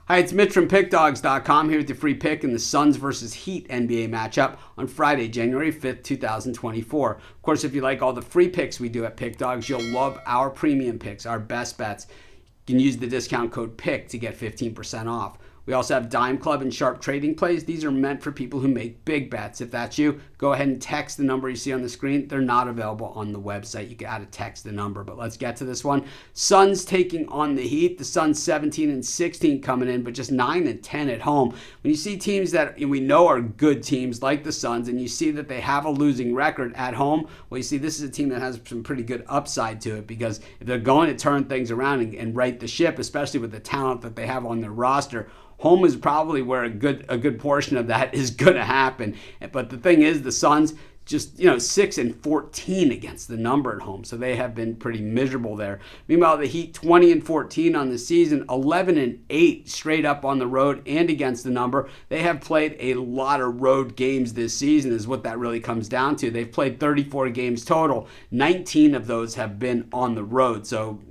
Hi, it's Mitch from Pickdawgz.com here with your free pick in the Suns versus Heat NBA matchup on Friday, January 5th, 2024. Of course, if you like all the free picks we do at Pickdawgz, you'll love our premium picks, our best bets. You can use the discount code PICK to get 15% off. We also have Dime Club and Sharp Trading Plays. These are meant for people who make big bets. If that's you, go ahead and text the number you see on the screen. They're not available on the website. You got to text the number, but let's get to this one. Suns taking on the Heat. The Suns 17-16 coming in, but just 9-10 at home. When you see teams that we know are good teams like the Suns, and you see that they have a losing record at home, well, you see this is a team that has some pretty good upside to it, because if they're going to turn things around and right the ship, especially with the talent that they have on their roster, home is probably where a good portion of that is going to happen. But the thing is, the Suns just 6-14 against the number at home, so they have been pretty miserable there. Meanwhile, the Heat 20-14 on the season, 11-8 straight up on the road and against the number. They have played a lot of road games this season, is what that really comes down to. They've played 34 games total. 19 of those have been on the road, so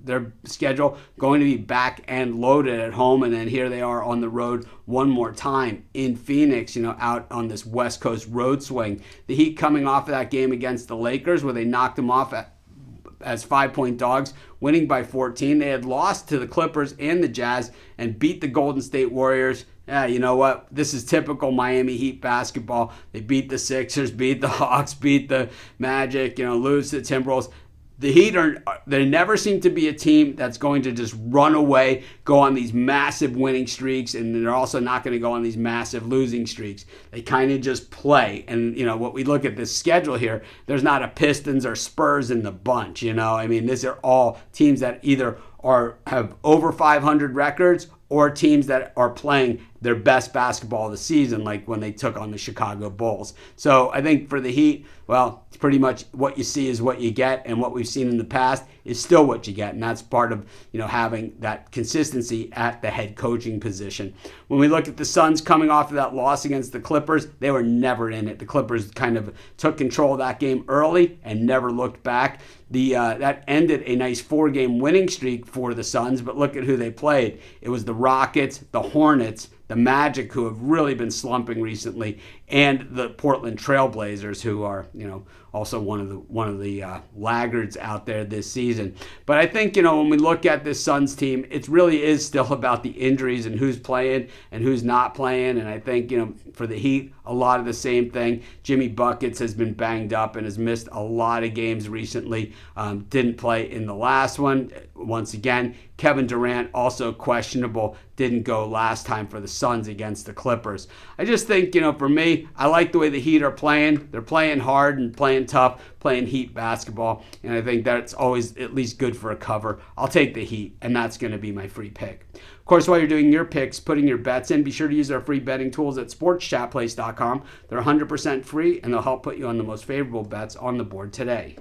their schedule going to be back and loaded at home, and then here they are on the road one more time in Phoenix, out on this West Coast road swing. The Heat coming off of that game against the Lakers where they knocked them off as 5-point dogs, winning by 14. They had lost to the Clippers and the Jazz and beat the Golden State Warriors. You know what? This is typical Miami Heat basketball. They beat the Sixers, beat the Hawks, beat the Magic, lose to the Timberwolves. The Heat they never seem to be a team that's going to just run away, go on these massive winning streaks, and they're also not going to go on these massive losing streaks. They kind of just play. And, what we look at this schedule here, there's not a Pistons or Spurs in the bunch, these are all teams that either have over 500 records or teams that are playing their best basketball of the season, like when they took on the Chicago Bulls. So I think for the Heat, well, it's pretty much what you see is what you get, and what we've seen in the past is still what you get, and that's part of having that consistency at the head coaching position. When we look at the Suns coming off of that loss against the Clippers, they were never in it. The Clippers kind of took control of that game early and never looked back. That ended a nice 4-game winning streak for the Suns, but look at who they played. It was the Rockets, the Hornets, the Magic, who have really been slumping recently, and the Portland Trail Blazers, who are, also one of the laggards out there this season. But I think, when we look at this Suns team, it really is still about the injuries and who's playing and who's not playing. And I think, for the Heat, a lot of the same thing. Jimmy Buckets has been banged up and has missed a lot of games recently. Didn't play in the last one. Once again, Kevin Durant also questionable. Didn't go last time for the Suns against the Clippers. I just think, for me, I like the way the Heat are playing. They're playing hard and playing tough, playing Heat basketball, and I think that's always at least good for a cover. I'll take the Heat, and that's going to be my free pick. Of course, while you're doing your picks, putting your bets in, be sure to use our free betting tools at sportschatplace.com. They're 100% free, and they'll help put you on the most favorable bets on the board today.